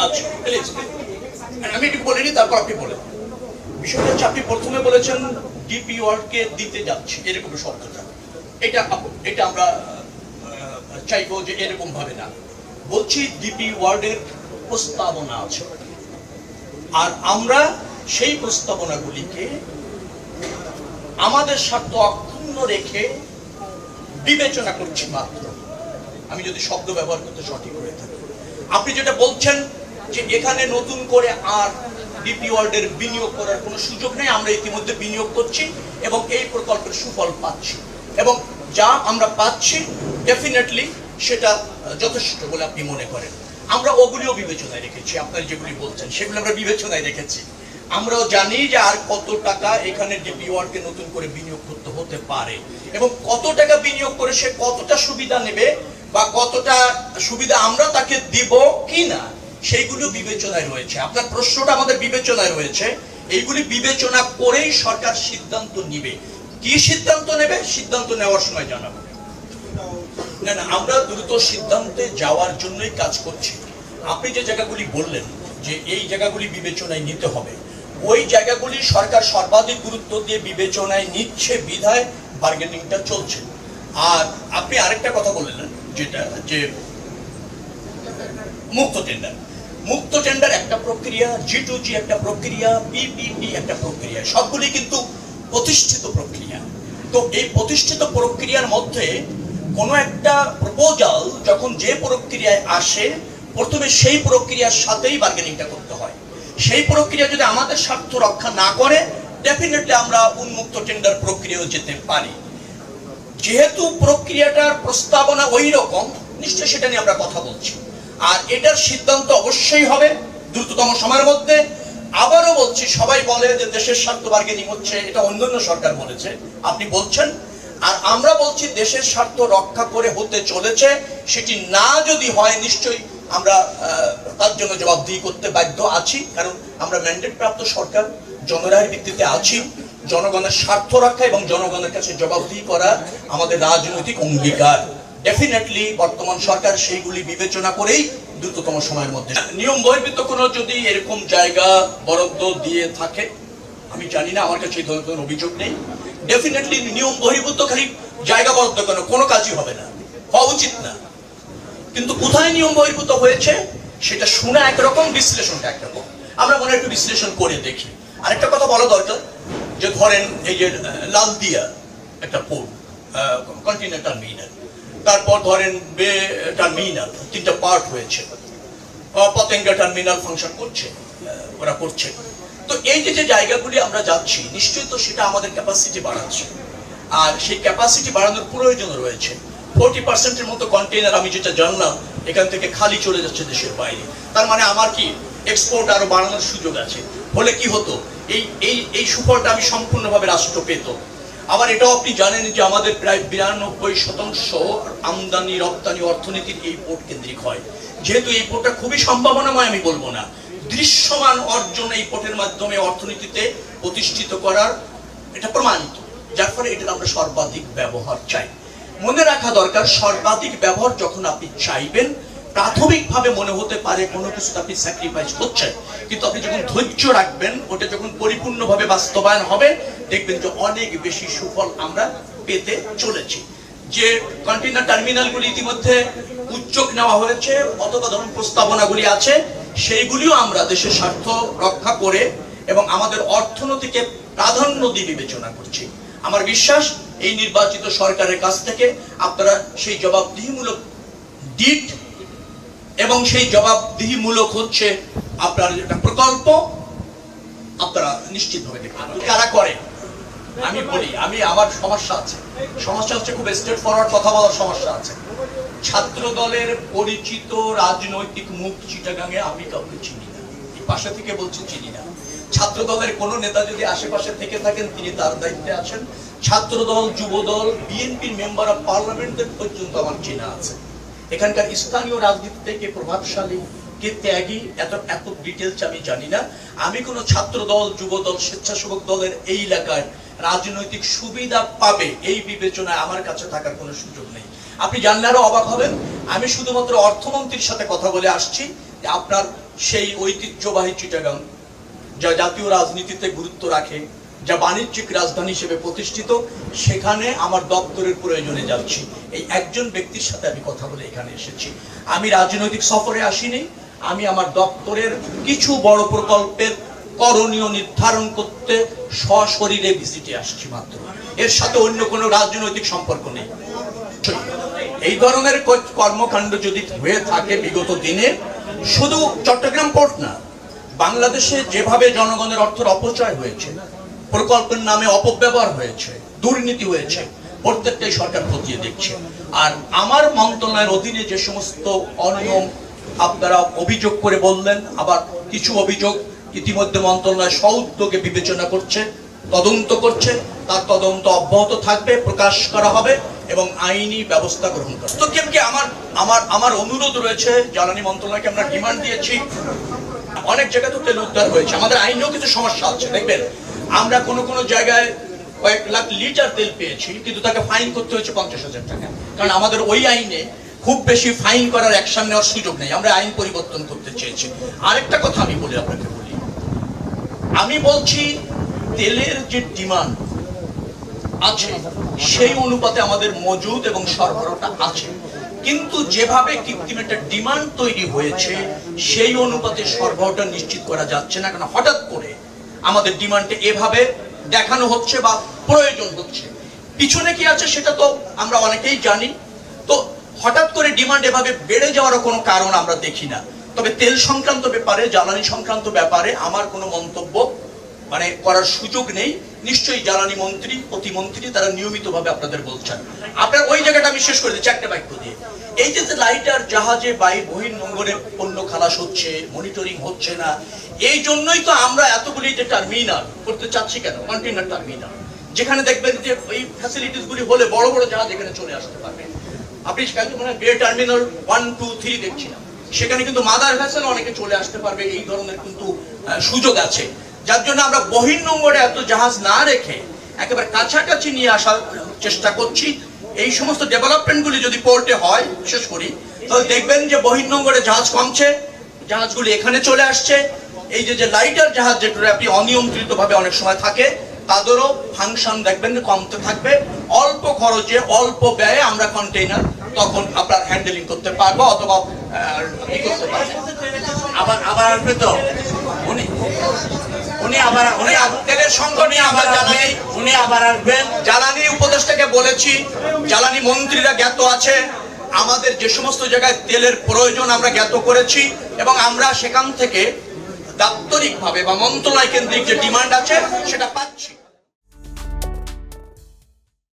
আচ্ছা আমি একটু বলে নিই, তারপর আপনি বলেন। বিষয়টা হচ্ছে আপনি প্রথমে বলেছেন ডিপি ওয়ার্ল্ডকে দিতে যাচ্ছি, এরকম শব্দটা, এটা আমরা চাইবো যে এরকম ভাবে না। বলছি ডিপি ওয়ার্ল্ডের প্রস্তাবনা আছে, আর আমরা সেই প্রস্তাবনাগুলিকে আমাদের স্বার্থ অক্ষুণ্ণ রেখে বিবেচনা করছি মাত্র। আমি যদি শব্দ ব্যবহার করতে সঠিক হয়ে থাকি, আপনি যেটা বলছেন যে এখানে নতুন করে আর ডিপি ওয়ার্ল্ডের বিনিয়োগ করার কোনো সুযোগ নেই, আমরা ইতিমধ্যে বিনিয়োগ করছি এবং এই প্রকল্পের সুফল পাচ্ছি, এবং যা আমরা পাচ্ছি ডেফিনেটলি সেটা যথেষ্ট বলে আপনি মনে করেন। আমরা ওগুলিও বিবেচনায় রেখেছি, আপনারা যেগুলি বলছেন সেগুলো আমরা বিবেচনায় রেখেছি। আমরাও জানি যে আর কত টাকা এখানে ডিপি ওয়ার্ল্ডকে নতুন করে বিনিয়োগ করতে হতে পারে, এবং কত টাকা বিনিয়োগ করে সে কতটা সুবিধা নেবে বা কতটা সুবিধা আমরা তাকে দিব কিনা সেইগুলো বিবেচনায় রয়েছে। আপনার প্রশ্নটা আমাদের বিবেচনায় রয়েছে, এইগুলি বিবেচনা করেই সরকার সিদ্ধান্ত নিবে। কি সিদ্ধান্ত নেবে, সিদ্ধান্ত নেওয়ার সময় জানাবো। না না, আমরা দ্রুত সিদ্ধান্তে যাওয়ার জন্যই কাজ করছি। আপনি যে জায়গাগুলি বললেন যে এই জায়গাগুলি বিবেচনায় নিতে হবে, ওই জায়গাগুলি সরকার সর্বাধিক গুরুত্ব দিয়ে বিবেচনায় নিচ্ছে বিধায় বার্গেনিংটা চলছে। আর আপনি আরেকটা কথা বললেন যেটা যে মুক্ত টেন্ডার একটা প্রক্রিয়া, G2G একটা প্রক্রিয়া, PPP একটা প্রক্রিয়া, সবগুলি কিন্তু প্রতিষ্ঠিত প্রক্রিয়া। তো এই প্রতিষ্ঠিত প্রক্রিয়ার মধ্যে কোনো একটা প্রপোজাল যখন যে প্রক্রিয়ায় আসে, প্রথমে সেই প্রক্রিয়ার সাথেই বার্গেনিংটা করতে হয়। সেই প্রক্রিয়া যদি আমাদের স্বার্থ রক্ষা না করে, ডেফিনেটলি আমরা উন্মুক্ত টেন্ডার প্রক্রিয়াও যেতে পারি। যেহেতু প্রক্রিয়াটার প্রস্তাবনা ওই রকম, নিশ্চয়ই সেটা নিয়ে আমরা কথা বলছি, আর এটার সিদ্ধান্ত অবশ্যই হবে দ্রুততম সময়ের মধ্যে। আবারও বলছি, সবাই বলে যে দেশের স্বার্থ বার্গেনিং হচ্ছে, এটা অন্যান্য সরকার বলেছে, আপনি বলছেন, আর আমরা বলছি দেশের স্বার্থ রক্ষা করে হতে চলেছে। সেটি না যদি হয়, নিশ্চয়ই আমরা তার জন্য জবাবদিহি করতে বাধ্য আছি, কারণ আমরা ম্যান্ডেট প্রাপ্ত সরকার, জনরায়ের ভিত্তিতে আছি। জনগণের স্বার্থ রক্ষা এবং জনগণের কাছে জবাবদিহি করা আমাদের রাজনৈতিক অঙ্গীকার। ডেফিনেটলি বর্তমান সরকার সেইগুলি বিবেচনা করেই দ্রুততম সময়ের মধ্যে নিয়ম বহির্ভূত কোনো যদি এরকম জায়গা বরাদ্দ দিয়ে থাকে, আমি জানি না, আমার কাছে এই ধরনের অভিযোগ নেই। ডেফিনেটলি নিয়ম বহির্ভূত খালি জায়গা বরাদ্দ কোনো কাজই হবে না, হওয়া উচিত না। কিন্তু কোথায় নিয়ম বহির্ভূত হয়েছে সেটা শোনা একরকম, বিশ্লেষণটা একরকম। আমরা মনে একটু বিশ্লেষণ করে দেখি। আরেকটা কথা বলা দরকার, যে ধরেন এই যে লালদিয়া একটা পোর্ট, কন্টেইনার টার্মিনাল, তারপর ধরেন বে টার্মিনাল, তিনটা পার্ট হয়েছে, পতেঙ্গা টার্মিনাল ফাংশন করছে, ওরা করছে। তো এই যে জায়গাগুলি আমরা যাচ্ছি, নিশ্চয়ই তো সেটা আমাদের ক্যাপাসিটি বাড়াচ্ছে, আর সেই ক্যাপাসিটি বাড়ানোর প্রয়োজন রয়েছে। 40% মতো কন্টেইনার আমি যেটা জানলাম এখান থেকে খালি চলে যাচ্ছে দেশের বাইরে। তার মানে আমার কি এক্সপোর্ট আরো বাড়ানোর সুযোগ আছে। হলে কি হতো, এই সুফলটা আমি সম্পূর্ণভাবে রাষ্ট্র পেত। আবার এটাও আপনি জানেন যে আমাদের প্রায় 92% আমদানি রপ্তানি অর্থনীতির এই পোর্ট কেন্দ্রিক হয়। যেহেতু এই পোর্টটা খুবই সম্ভাবনাময়, আমি বলবো না, দৃশ্যমান অর্জন এই পোর্টের মাধ্যমে অর্থনীতিতে প্রতিষ্ঠিত করার এটা প্রমাণিত, যার ফলে এটা আমরা সর্বাধিক ব্যবহার চাই। মনে রাখা দরকার, সর্বাধিক ব্যবহার যখন আপনি চাইবেন, প্রাথমিকভাবে মনে হতে পারে কোনো কিছু আপনি স্যাক্রিফাইস করছেন, কিন্তু আপনি যখন ধৈর্য রাখবেন, ওটা যখন পরিপূর্ণভাবে বাস্তবায়ন হবে, দেখবেন যে অনেক বেশি সুফল আমরা পেতে চলেছি। যে কন্টেইনার টার্মিনালগুলি ইতিমধ্যে উদ্যোগ নেওয়া হয়েছে অথবা ধরুন প্রস্তাবনাগুলি আছে, সেইগুলিও আমরা দেশের স্বার্থ রক্ষা করে এবং আমাদের অর্থনীতিকে প্রাধান্য দিয়ে বিবেচনা করছি। আমার বিশ্বাস এই নির্বাচিত সরকারের কাছ থেকে আপনারা সেই জবাবদিহিমূলক ডিট এবং সেই জবাবদিহিমূলক হচ্ছে আপনার একটা প্রকল্প আপনারা নিশ্চিতভাবে দেখবেন। কারা করে আমি বলি, আমার সমস্যা হচ্ছে খুব স্ট্রেট ফরওয়ার্ড কথা বলার সমস্যা আছে। ছাত্র দলের পরিচিত রাজনৈতিক মুখ চিটাগাঙে আমি কাউকে চিনি না, পাশে থেকে বলছি চিনি না। ছাত্র দলের কোন নেতা যদি আশেপাশে থেকে থাকেন, তিনি তার দায়িত্বে আছেন। ছাত্র দল, যুব দল, বিএনপির মেম্বার অফ পার্লামেন্টের পর্যন্ত আমার চেনা আছে। এখানকার স্থানীয় রাজনীতি থেকে প্রভাবশালী কে ত্যাগী, এত ডিটেলস আমি জানি না। আমি কোন ছাত্র দল, যুব দল, স্বেচ্ছাসেবক দলের এই এলাকায় রাজনৈতিক সুবিধা পাবে এই বিবেচনায় আমার কাছে থাকার কোনো সুযোগ নেই। আপনি জানলে আরো অবাক হবেন, আমি শুধুমাত্র অর্থমন্ত্রীর সাথে কথা বলে আসছি যে আপনার সেই ঐতিহ্যবাহী চিটাগাং, যা জাতীয় রাজনীতিতে গুরুত্ব রাখে, যা বাণিজ্যিক রাজধানী হিসেবে প্রতিষ্ঠিত, সেখানে আমার দপ্তরের প্রয়োজনে যাচ্ছি। এই একজন ব্যক্তির সাথে আমি কথা বলে এখানে এসেছি। আমি রাজনৈতিক সফরে আসিনি, আমি আমার দপ্তরের কিছু বড় প্রকল্পের করণীয় নির্ধারণ করতে সশরীরে ভিজিটে আসছি মাত্র। এর সাথে অন্য কোনো রাজনৈতিক সম্পর্ক নেই। এই ধরনের কর্মকাণ্ড যদি হয়ে থাকে বিগত দিনে, শুধু চট্টগ্রাম পোর্ট না, বাংলাদেশে যেভাবে জনগণের অর্থের অপচয় হয়েছে, প্রকল্পের নামে অপব্যবহার হয়েছে, দুর্নীতি হয়েছে, প্রত্যেকটাই সরকার খতিয়ে দেখছে। আর আমার মন্ত্রণালয়ের অধীনে যে সমস্ত অনিয়ম আপনারা অভিযোগ করে বললেন, আবার কিছু অভিযোগ ইতিমধ্যে মন্ত্রণালয় সউদ্যোগে বিবেচনা করছে, তদন্ত করছে, তার তদন্ত অব্যাহত থাকবে, প্রকাশ করা হবে এবং আইনি ব্যবস্থা গ্রহণ করা। তো কেমন কি আমার অনুরোধ রয়েছে, জ্বালানি মন্ত্রণালয়কে আমরা ডিমান্ড দিয়েছি। অনেক জায়গায় তো তেল উদ্ধার হয়েছে, আমাদের আইনেও কিছু সমস্যা আছে। দেখবেন আমরা কোনো জায়গায় কয়েক লাখ লিটার তেল পেয়েছি, কিন্তু তাকে ফাইন করতে হয়েছে 50,000 টাকা, কারণ আমাদের ওই আইনে খুব বেশি ফাইন করার অ্যাকশন নেওয়ার সুযোগ নেই। আমরা আইন পরিবর্তন করতে চেয়েছি। আরেকটা কথা আমি আপনাকে বলি, আমি বলছি তেলের যে ডিমান্ড আছে সেই অনুপাতে আমাদের মজুদ এবং সরবরাহটা আছে, কিন্তু যেভাবে কৃত্রিম একটা ডিমান্ড তৈরি হয়েছে সেই অনুপাতে সরবরাহটা নিশ্চিত করা যাচ্ছে না। কারণ হঠাৎ করে আমাদের ডিমান্ডটা এভাবে দেখানো হচ্ছে বা প্রয়োজন হচ্ছে, পিছনে কি আছে সেটা তো আমরা অনেকেই জানি। তো হঠাৎ করে ডিমান্ড এভাবে বেড়ে যাওয়ার কোনো কারণ আমরা দেখি না। তবে তেল সংক্রান্ত ব্যাপারে, জ্বালানি সংক্রান্ত ব্যাপারে আমার কোনো মন্তব্য করার সুযোগ নেই। নিশ্চয়ই জ্বালানি মন্ত্রী, প্রতিমন্ত্রী তারা নিয়মিতভাবে আপনাদের বলছেন। আপনার ওই জায়গাটা আমি শেষ করে দিচ্ছি একটা বাক্য দিয়ে। এই যে লাইটার জাহাজে বহির্নোঙরে পণ্য খালাস হচ্ছে, মনিটরিং হচ্ছে না, এই জন্যই তো আমরা এতগুলি যে টার্মিনাল করতে চাচ্ছি। কেন? কন্টেইনার টার্মিনাল, যেখানে দেখবেন যে এই ফ্যাসিলিটিস গুলি হলে বড় বড় জাহাজ এখানে চলে আসতে পারবে। আপনি বে টার্মিনাল 1, 2, 3 দেখছিলাম, সেখানে কিন্তু মাদার ভেসেল অনেকে চলে আসতে পারবে। এই ধরনের কিন্তু সুযোগ আছে, যার জন্য আমরা বহির্নোঙরে এত জাহাজ না রেখে একেবারে কাছাকাছি নিয়ে আসার চেষ্টা করছি। এই সমস্ত ডেভেলপমেন্টগুলি যদি পোর্টে হয়, বিশেষ করি, তাহলে দেখবেন যে বহির্নোঙরে জাহাজ কমছে, জাহাজগুলি এখানে চলে আসছে। এই যে লাইটার জাহাজ যেগুলো আপনি অনিয়ন্ত্রিত ভাবে অনেক সময় থাকে, তাদেরও ফাংশন দেখবেন যে কমতে থাকবে। অল্প খরচে, অল্প ব্যয়ে আমরা কন্টেইনার তখন আপনার হ্যান্ডেলিং করতে পারবো, অথবা করতে পারবো। আবার আসবে তো জ্বালানি উপদেষ্টাকে বলেছি, জ্বালানি মন্ত্রীরা জ্ঞাত আছে, আমাদের যে সমস্ত জায়গায় তেলের প্রয়োজন আমরা জ্ঞাত করেছি, এবং আমরা সেখান থেকে দাপ্তরিক ভাবে বা মন্ত্রণালয় কেন্দ্রিক যে ডিমান্ড আছে সেটা পাচ্ছি।